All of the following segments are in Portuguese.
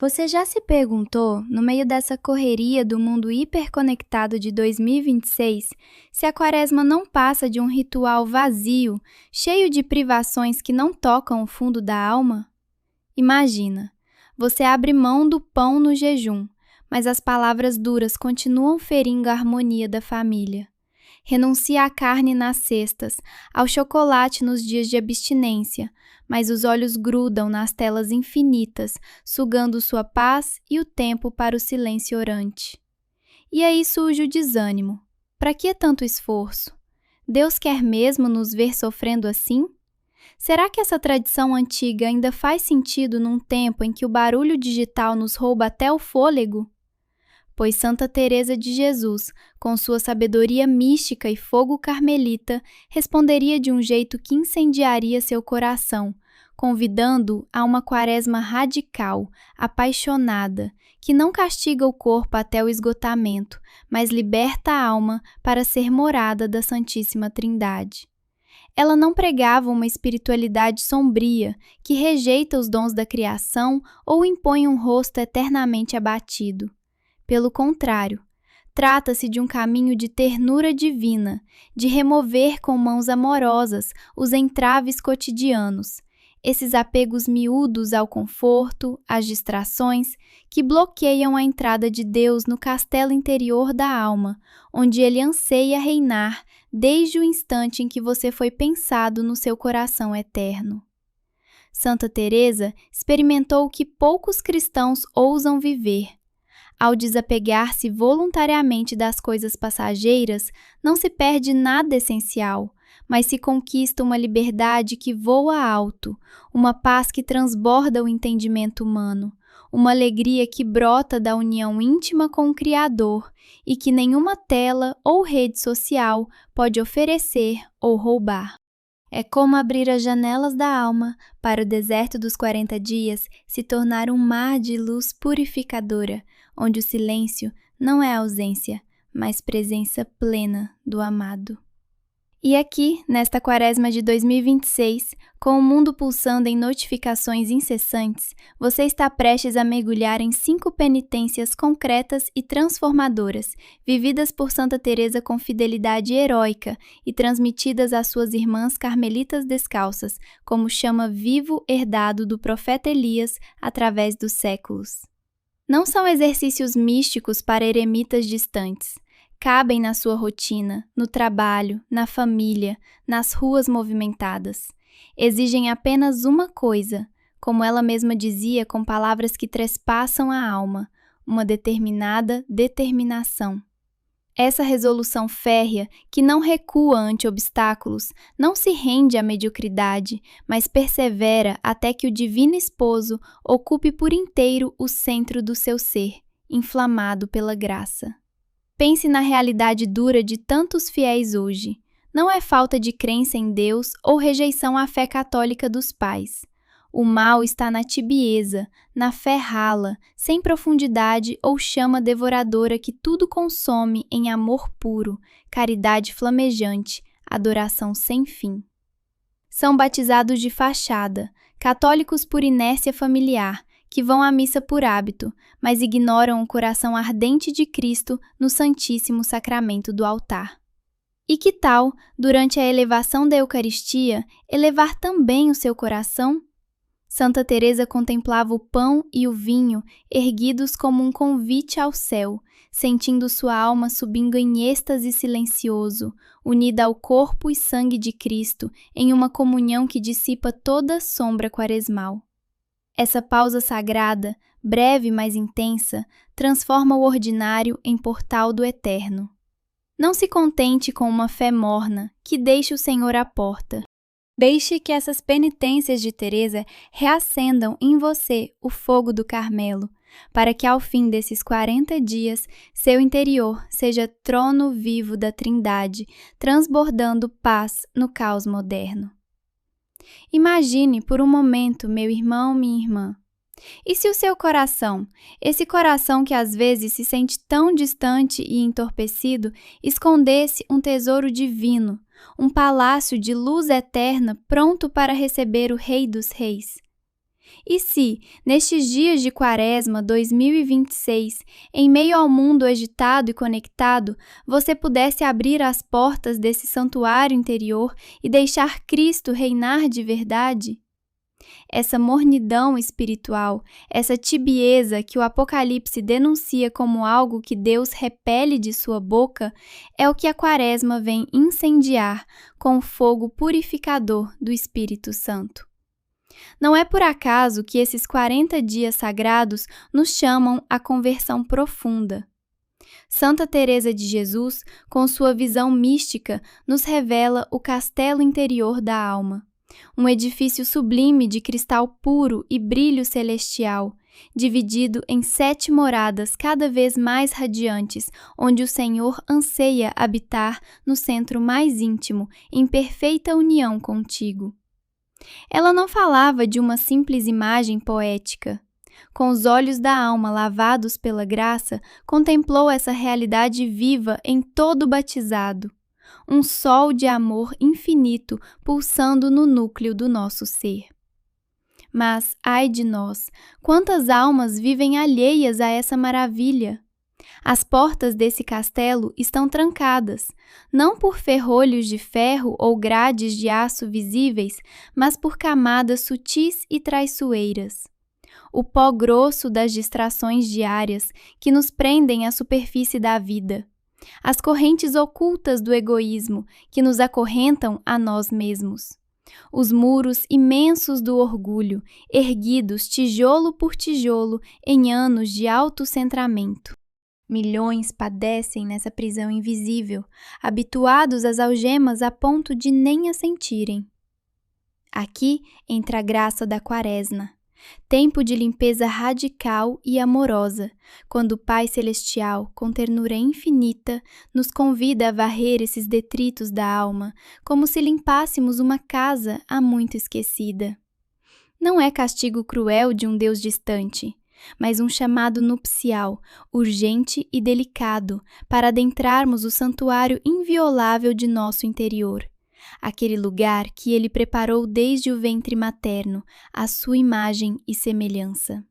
Você já se perguntou, no meio dessa correria do mundo hiperconectado de 2026, se a Quaresma não passa de um ritual vazio, cheio de privações que não tocam o fundo da alma? Imagina, você abre mão do pão no jejum, mas as palavras duras continuam ferindo a harmonia da família. Renuncia à carne nas cestas, ao chocolate nos dias de abstinência, mas os olhos grudam nas telas infinitas, sugando sua paz e o tempo para o silêncio orante. E aí surge o desânimo. Para que tanto esforço? Deus quer mesmo nos ver sofrendo assim? Será que essa tradição antiga ainda faz sentido num tempo em que o barulho digital nos rouba até o fôlego? Pois Santa Teresa de Jesus, com sua sabedoria mística e fogo carmelita, responderia de um jeito que incendiaria seu coração, convidando-o a uma quaresma radical, apaixonada, que não castiga o corpo até o esgotamento, mas liberta a alma para ser morada da Santíssima Trindade. Ela não pregava uma espiritualidade sombria, que rejeita os dons da criação ou impõe um rosto eternamente abatido. Pelo contrário, trata-se de um caminho de ternura divina, de remover com mãos amorosas os entraves cotidianos, esses apegos miúdos ao conforto, às distrações, que bloqueiam a entrada de Deus no castelo interior da alma, onde Ele anseia reinar desde o instante em que você foi pensado no seu coração eterno. Santa Teresa experimentou o que poucos cristãos ousam viver. Ao desapegar-se voluntariamente das coisas passageiras, não se perde nada essencial, mas se conquista uma liberdade que voa alto, uma paz que transborda o entendimento humano, uma alegria que brota da união íntima com o Criador e que nenhuma tela ou rede social pode oferecer ou roubar. É como abrir as janelas da alma para o deserto dos 40 dias se tornar um mar de luz purificadora, onde o silêncio não é ausência, mas presença plena do amado. E aqui, nesta quaresma de 2026, com o mundo pulsando em notificações incessantes, você está prestes a mergulhar em 5 penitências concretas e transformadoras, vividas por Santa Teresa com fidelidade heróica e transmitidas às suas irmãs carmelitas descalças, como chama vivo herdado do profeta Elias através dos séculos. Não são exercícios místicos para eremitas distantes. Cabem na sua rotina, no trabalho, na família, nas ruas movimentadas. Exigem apenas uma coisa, como ela mesma dizia com palavras que trespassam a alma, uma determinada determinação. Essa resolução férrea, que não recua ante obstáculos, não se rende à mediocridade, mas persevera até que o Divino Esposo ocupe por inteiro o centro do seu ser, inflamado pela graça. Pense na realidade dura de tantos fiéis hoje. Não é falta de crença em Deus ou rejeição à fé católica dos pais. O mal está na tibieza, na fé rala, sem profundidade ou chama devoradora que tudo consome em amor puro, caridade flamejante, adoração sem fim. São batizados de fachada, católicos por inércia familiar, que vão à missa por hábito, mas ignoram o coração ardente de Cristo no Santíssimo Sacramento do altar. E que tal, durante a elevação da Eucaristia, elevar também o seu coração? Santa Teresa contemplava o pão e o vinho erguidos como um convite ao céu, sentindo sua alma subindo em êxtase silencioso, unida ao corpo e sangue de Cristo em uma comunhão que dissipa toda sombra quaresmal. Essa pausa sagrada, breve mas intensa, transforma o ordinário em portal do eterno. Não se contente com uma fé morna, que deixe o Senhor à porta. Deixe que essas penitências de Teresa reacendam em você o fogo do Carmelo, para que ao fim desses 40 dias, seu interior seja trono vivo da Trindade, transbordando paz no caos moderno. Imagine por um momento, meu irmão, minha irmã. E se o seu coração, esse coração que às vezes se sente tão distante e entorpecido, escondesse um tesouro divino, um palácio de luz eterna pronto para receber o Rei dos Reis? E se, nestes dias de Quaresma 2026, em meio ao mundo agitado e conectado, você pudesse abrir as portas desse santuário interior e deixar Cristo reinar de verdade? Essa mornidão espiritual, essa tibieza que o Apocalipse denuncia como algo que Deus repele de sua boca, é o que a Quaresma vem incendiar com o fogo purificador do Espírito Santo. Não é por acaso que esses 40 dias sagrados nos chamam à conversão profunda. Santa Teresa de Jesus, com sua visão mística, nos revela o castelo interior da alma, um edifício sublime de cristal puro e brilho celestial, dividido em 7 moradas cada vez mais radiantes, onde o Senhor anseia habitar no centro mais íntimo, em perfeita união contigo. Ela não falava de uma simples imagem poética. Com os olhos da alma lavados pela graça, contemplou essa realidade viva em todo batizado. Um sol de amor infinito pulsando no núcleo do nosso ser. Mas, ai de nós, quantas almas vivem alheias a essa maravilha? As portas desse castelo estão trancadas, não por ferrolhos de ferro ou grades de aço visíveis, mas por camadas sutis e traiçoeiras. O pó grosso das distrações diárias que nos prendem à superfície da vida. As correntes ocultas do egoísmo que nos acorrentam a nós mesmos. Os muros imensos do orgulho, erguidos tijolo por tijolo em anos de autocentramento. Milhões padecem nessa prisão invisível, habituados às algemas a ponto de nem a sentirem. Aqui entra a graça da Quaresma, tempo de limpeza radical e amorosa, quando o Pai Celestial, com ternura infinita, nos convida a varrer esses detritos da alma, como se limpássemos uma casa há muito esquecida. Não é castigo cruel de um Deus distante, mas um chamado nupcial, urgente e delicado, para adentrarmos o santuário inviolável de nosso interior, aquele lugar que Ele preparou desde o ventre materno, à sua imagem e semelhança.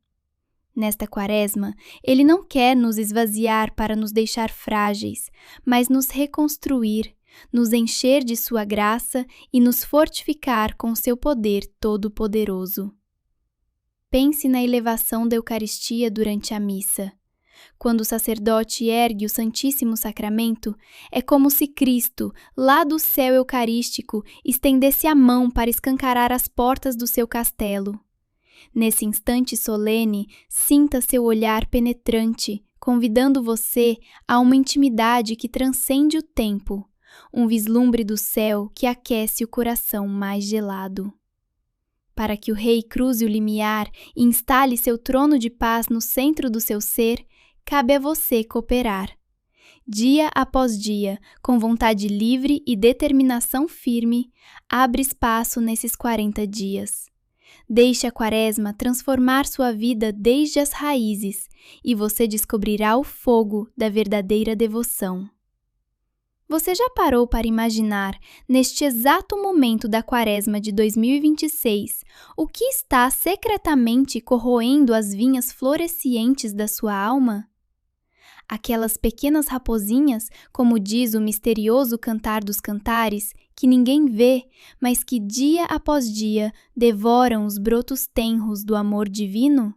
Nesta Quaresma, Ele não quer nos esvaziar para nos deixar frágeis, mas nos reconstruir, nos encher de sua graça e nos fortificar com seu poder todo-poderoso. Pense na elevação da Eucaristia durante a missa. Quando o sacerdote ergue o Santíssimo Sacramento, é como se Cristo, lá do céu eucarístico, estendesse a mão para escancarar as portas do seu castelo. Nesse instante solene, sinta seu olhar penetrante, convidando você a uma intimidade que transcende o tempo, um vislumbre do céu que aquece o coração mais gelado. Para que o Rei cruze o limiar e instale seu trono de paz no centro do seu ser, cabe a você cooperar. Dia após dia, com vontade livre e determinação firme, abre espaço nesses 40 dias. Deixe a Quaresma transformar sua vida desde as raízes e você descobrirá o fogo da verdadeira devoção. Você já parou para imaginar, neste exato momento da Quaresma de 2026, o que está secretamente corroendo as vinhas florescientes da sua alma? Aquelas pequenas raposinhas, como diz o misterioso Cantar dos Cantares, que ninguém vê, mas que dia após dia devoram os brotos tenros do amor divino?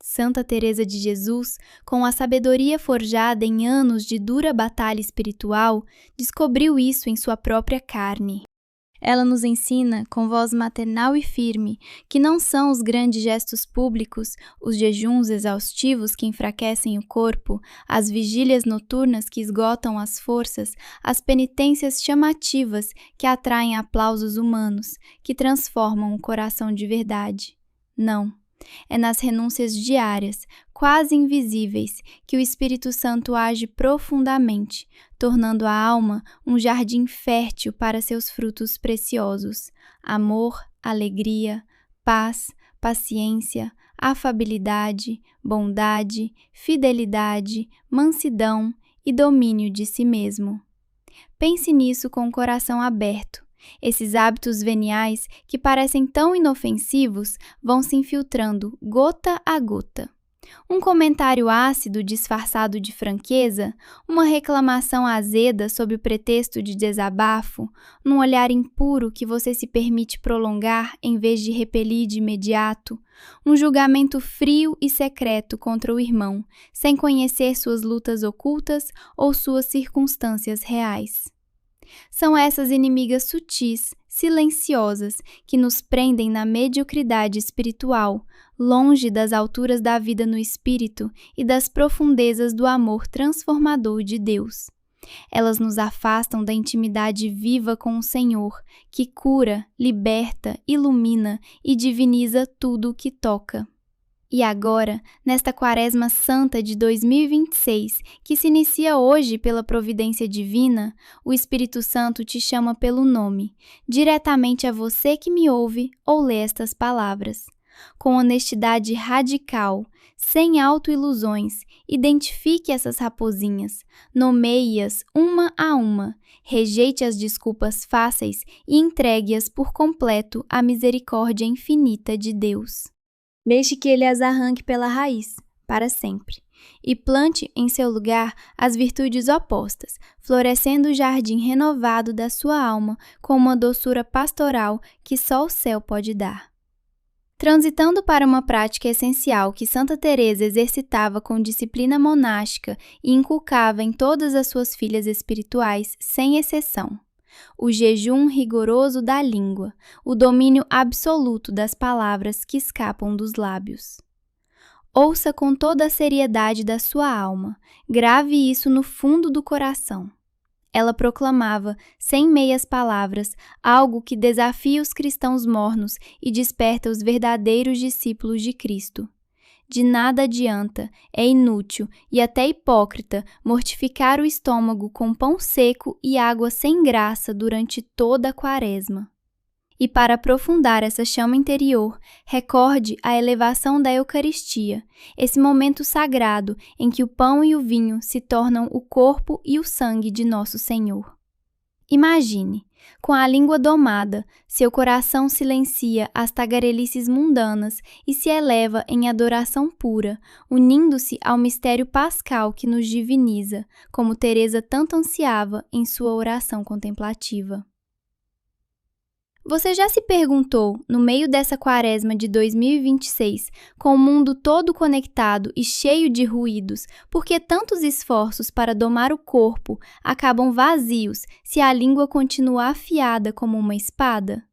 Santa Teresa de Jesus, com a sabedoria forjada em anos de dura batalha espiritual, descobriu isso em sua própria carne. Ela nos ensina, com voz maternal e firme, que não são os grandes gestos públicos, os jejuns exaustivos que enfraquecem o corpo, as vigílias noturnas que esgotam as forças, as penitências chamativas que atraem aplausos humanos, que transformam o coração de verdade. Não. É nas renúncias diárias, quase invisíveis, que o Espírito Santo age profundamente, tornando a alma um jardim fértil para seus frutos preciosos: amor, alegria, paz, paciência, afabilidade, bondade, fidelidade, mansidão e domínio de si mesmo. Pense nisso com o coração aberto Esses hábitos veniais, que parecem tão inofensivos, vão se infiltrando gota a gota. Um comentário ácido disfarçado de franqueza, uma reclamação azeda sob o pretexto de desabafo, num olhar impuro que você se permite prolongar em vez de repelir de imediato, um julgamento frio e secreto contra o irmão, sem conhecer suas lutas ocultas ou suas circunstâncias reais. São essas inimigas sutis, silenciosas, que nos prendem na mediocridade espiritual, longe das alturas da vida no espírito e das profundezas do amor transformador de Deus. Elas nos afastam da intimidade viva com o Senhor, que cura, liberta, ilumina e diviniza tudo o que toca. E agora, nesta Quaresma Santa de 2026, que se inicia hoje pela providência divina, o Espírito Santo te chama pelo nome, diretamente a você que me ouve ou lê estas palavras. Com honestidade radical, sem autoilusões, identifique essas raposinhas, nomeie-as uma a uma, rejeite as desculpas fáceis e entregue-as por completo à misericórdia infinita de Deus. Deixe que Ele as arranque pela raiz, para sempre, e plante em seu lugar as virtudes opostas, florescendo o jardim renovado da sua alma com uma doçura pastoral que só o céu pode dar. Transitando para uma prática essencial que Santa Teresa exercitava com disciplina monástica e inculcava em todas as suas filhas espirituais, sem exceção: o jejum rigoroso da língua, o domínio absoluto das palavras que escapam dos lábios. Ouça com toda a seriedade da sua alma, grave isso no fundo do coração. Ela proclamava, sem meias palavras, algo que desafia os cristãos mornos e desperta os verdadeiros discípulos de Cristo. De nada adianta, é inútil e até hipócrita mortificar o estômago com pão seco e água sem graça durante toda a Quaresma. E para aprofundar essa chama interior, recorde a elevação da Eucaristia, esse momento sagrado em que o pão e o vinho se tornam o corpo e o sangue de nosso Senhor. Imagine, com a língua domada, seu coração silencia as tagarelices mundanas e se eleva em adoração pura, unindo-se ao mistério pascal que nos diviniza, como Teresa tanto ansiava em sua oração contemplativa. Você já se perguntou, no meio dessa Quaresma de 2026, com o mundo todo conectado e cheio de ruídos, por que tantos esforços para domar o corpo acabam vazios se a língua continua afiada como uma espada?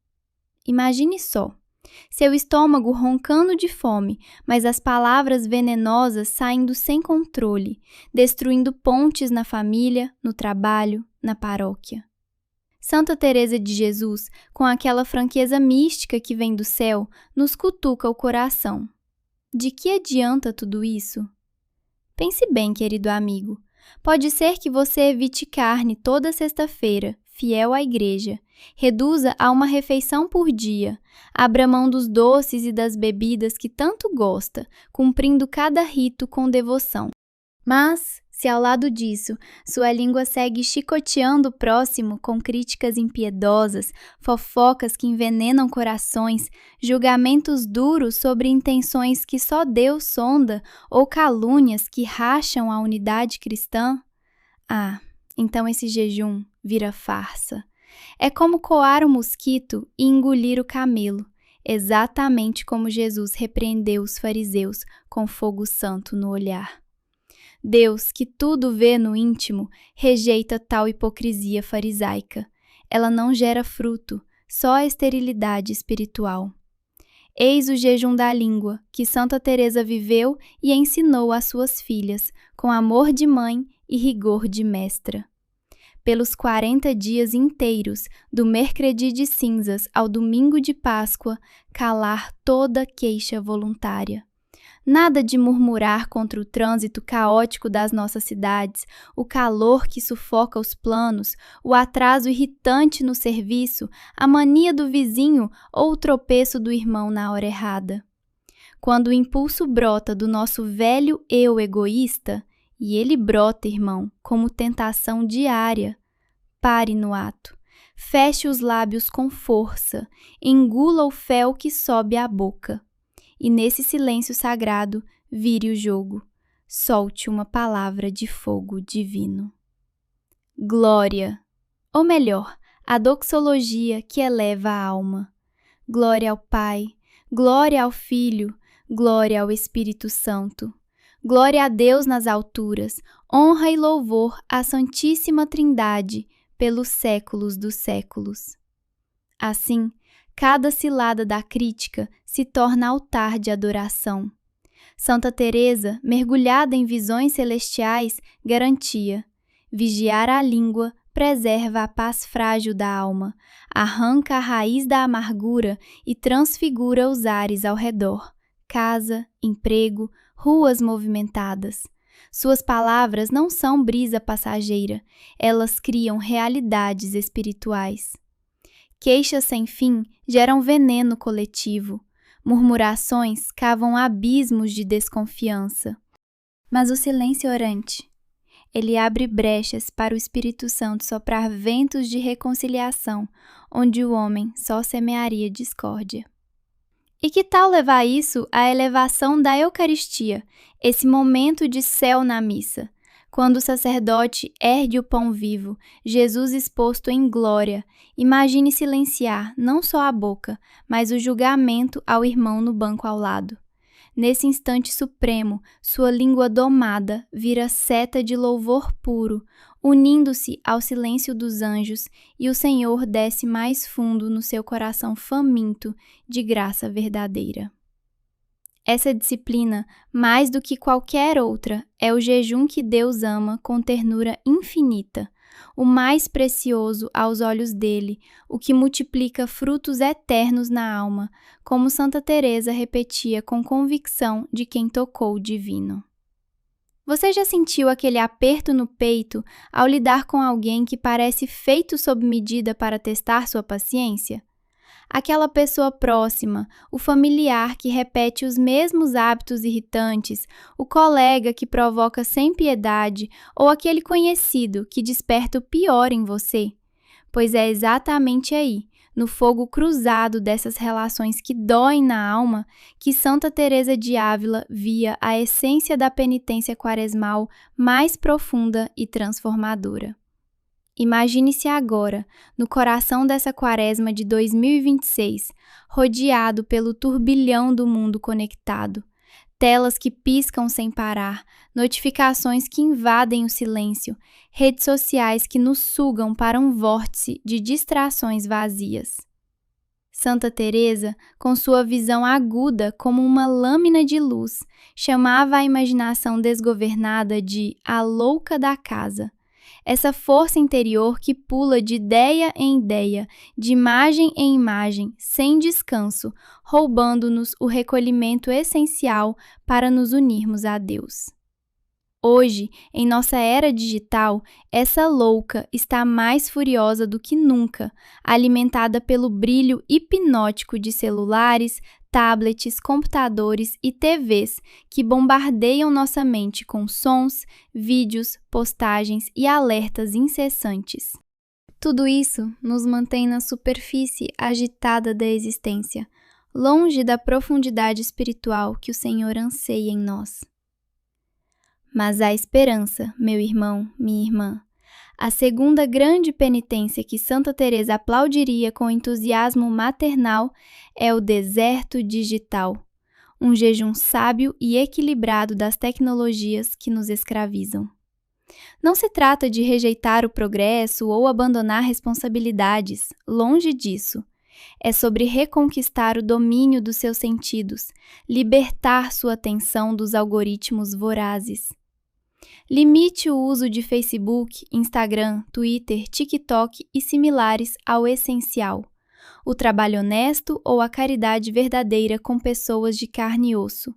Imagine só, seu estômago roncando de fome, mas as palavras venenosas saindo sem controle, destruindo pontes na família, no trabalho, na paróquia. Santa Teresa de Jesus, com aquela franqueza mística que vem do céu, nos cutuca o coração. De que adianta tudo isso? Pense bem, querido amigo. Pode ser que você evite carne toda sexta-feira, fiel à igreja, reduza a uma refeição por dia, abra mão dos doces e das bebidas que tanto gosta, cumprindo cada rito com devoção. Mas, se ao lado disso, sua língua segue chicoteando o próximo com críticas impiedosas, fofocas que envenenam corações, julgamentos duros sobre intenções que só Deus sonda ou calúnias que racham a unidade cristã, então esse jejum vira farsa. É como coar o mosquito e engolir o camelo, exatamente como Jesus repreendeu os fariseus com fogo santo no olhar. Deus, que tudo vê no íntimo, rejeita tal hipocrisia farisaica. Ela não gera fruto, só a esterilidade espiritual. Eis o jejum da língua, que Santa Teresa viveu e ensinou às suas filhas, com amor de mãe e rigor de mestra. Pelos 40 dias inteiros, do Mercredi de Cinzas ao domingo de Páscoa, calar toda queixa voluntária. Nada de murmurar contra o trânsito caótico das nossas cidades, o calor que sufoca os planos, o atraso irritante no serviço, a mania do vizinho ou o tropeço do irmão na hora errada. Quando o impulso brota do nosso velho eu egoísta, e ele brota, irmão, como tentação diária, pare no ato. feche os lábios com força, engula o fel que sobe à boca. E nesse silêncio sagrado, vire o jogo, solte uma palavra de fogo divino. Glória, ou melhor, a doxologia que eleva a alma. Glória ao Pai, glória ao Filho, glória ao Espírito Santo. Glória a Deus nas alturas, honra e louvor à Santíssima Trindade, pelos séculos dos séculos. Assim, cada cilada da crítica se torna altar de adoração. Santa Teresa, mergulhada em visões celestiais, garantia: vigiar a língua preserva a paz frágil da alma, arranca a raiz da amargura e transfigura os ares ao redor, casa, emprego, ruas movimentadas. Suas palavras não são brisa passageira, elas criam realidades espirituais. Queixas sem fim geram veneno coletivo, murmurações cavam abismos de desconfiança. Mas o silêncio orante, ele abre brechas para o Espírito Santo soprar ventos de reconciliação, onde o homem só semearia discórdia. E que tal levar isso à elevação da Eucaristia, esse momento de céu na missa, quando o sacerdote ergue o pão vivo, Jesus exposto em glória, imagine silenciar não só a boca, mas o julgamento ao irmão no banco ao lado. Nesse instante supremo, sua língua domada vira seta de louvor puro, unindo-se ao silêncio dos anjos, e o Senhor desce mais fundo no seu coração faminto de graça verdadeira. Essa disciplina, mais do que qualquer outra, é o jejum que Deus ama com ternura infinita, o mais precioso aos olhos dele, o que multiplica frutos eternos na alma, como Santa Teresa repetia com convicção de quem tocou o divino. Você já sentiu aquele aperto no peito ao lidar com alguém que parece feito sob medida para testar sua paciência? Aquela pessoa próxima, o familiar que repete os mesmos hábitos irritantes, o colega que provoca sem piedade ou aquele conhecido que desperta o pior em você? Pois é exatamente aí, no fogo cruzado dessas relações que doem na alma, que Santa Teresa de Ávila via a essência da penitência quaresmal mais profunda e transformadora. Imagine-se agora, no coração dessa quaresma de 2026, rodeado pelo turbilhão do mundo conectado, telas que piscam sem parar, notificações que invadem o silêncio, redes sociais que nos sugam para um vórtice de distrações vazias. Santa Teresa, com sua visão aguda como uma lâmina de luz, chamava a imaginação desgovernada de a louca da casa. Essa força interior que pula de ideia em ideia, de imagem em imagem, sem descanso, roubando-nos o recolhimento essencial para nos unirmos a Deus. Hoje, em nossa era digital, essa louca está mais furiosa do que nunca, alimentada pelo brilho hipnótico de celulares, tablets, computadores e TVs que bombardeiam nossa mente com sons, vídeos, postagens e alertas incessantes. Tudo isso nos mantém na superfície agitada da existência, longe da profundidade espiritual que o Senhor anseia em nós. Mas há esperança, meu irmão, minha irmã. A segunda grande penitência que Santa Teresa aplaudiria com entusiasmo maternal é o deserto digital, um jejum sábio e equilibrado das tecnologias que nos escravizam. Não se trata de rejeitar o progresso ou abandonar responsabilidades, longe disso. É sobre reconquistar o domínio dos seus sentidos, libertar sua atenção dos algoritmos vorazes. Limite o uso de Facebook, Instagram, Twitter, TikTok e similares ao essencial, o trabalho honesto ou a caridade verdadeira com pessoas de carne e osso.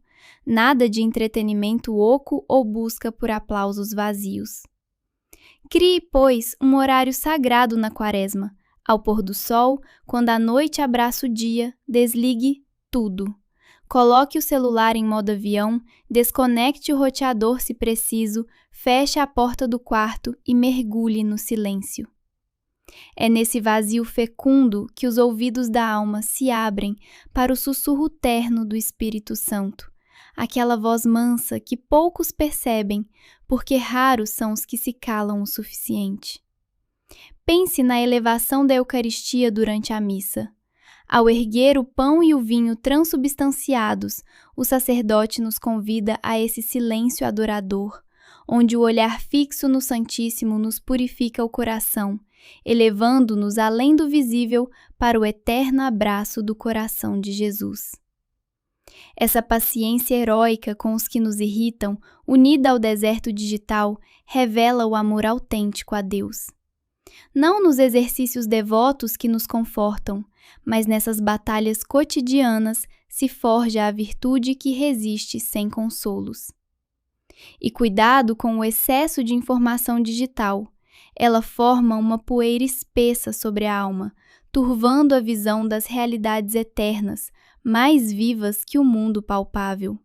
Nada de entretenimento oco ou busca por aplausos vazios. Crie, pois, um horário sagrado na quaresma. Ao pôr do sol, quando a noite abraça o dia, desligue tudo. Coloque o celular em modo avião, desconecte o roteador se preciso, feche a porta do quarto e mergulhe no silêncio. É nesse vazio fecundo que os ouvidos da alma se abrem para o sussurro terno do Espírito Santo, aquela voz mansa que poucos percebem, porque raros são os que se calam o suficiente. Pense na elevação da Eucaristia durante a missa. Ao erguer o pão e o vinho transubstanciados, o sacerdote nos convida a esse silêncio adorador, onde o olhar fixo no Santíssimo nos purifica o coração, elevando-nos além do visível para o eterno abraço do coração de Jesus. Essa paciência heróica com os que nos irritam, unida ao deserto digital, revela o amor autêntico a Deus. Não nos exercícios devotos que nos confortam, mas nessas batalhas cotidianas se forja a virtude que resiste sem consolos. E cuidado com o excesso de informação digital. Ela forma uma poeira espessa sobre a alma, turvando a visão das realidades eternas, mais vivas que o mundo palpável.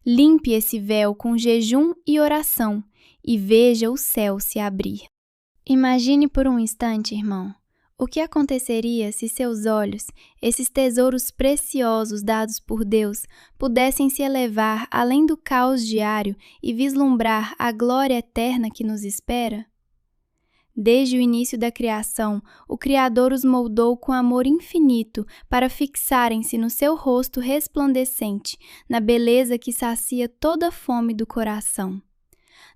Limpe esse véu com jejum e oração e veja o céu se abrir. Imagine por um instante, irmão, o que aconteceria se seus olhos, esses tesouros preciosos dados por Deus, pudessem se elevar além do caos diário e vislumbrar a glória eterna que nos espera? Desde o início da criação, o Criador os moldou com amor infinito para fixarem-se no seu rosto resplandecente, na beleza que sacia toda a fome do coração.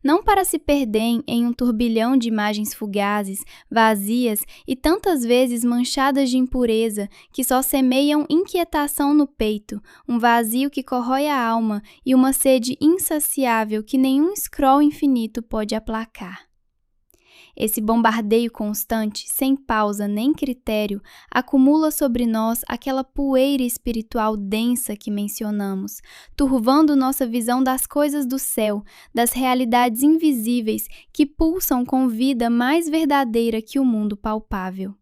Não para se perderem em um turbilhão de imagens fugazes, vazias e tantas vezes manchadas de impureza que só semeiam inquietação no peito, um vazio que corrói a alma e uma sede insaciável que nenhum scroll infinito pode aplacar. Esse bombardeio constante, sem pausa nem critério, acumula sobre nós aquela poeira espiritual densa que mencionamos, turvando nossa visão das coisas do céu, das realidades invisíveis que pulsam com vida mais verdadeira que o mundo palpável.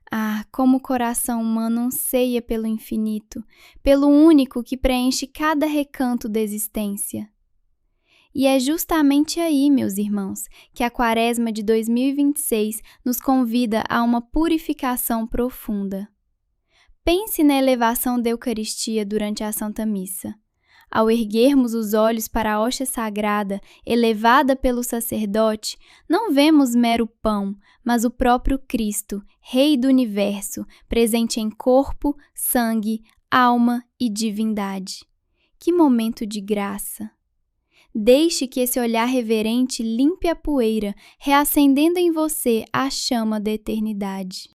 Ah, como o coração humano anseia pelo infinito, pelo único que preenche cada recanto da existência. E é justamente aí, meus irmãos, que a Quaresma de 2026 nos convida a uma purificação profunda. Pense na elevação da Eucaristia durante a Santa Missa. Ao erguermos os olhos para a hóstia sagrada, elevada pelo sacerdote, não vemos mero pão, mas o próprio Cristo, Rei do Universo, presente em corpo, sangue, alma e divindade. Que momento de graça! Deixe que esse olhar reverente limpe a poeira, reacendendo em você a chama da eternidade.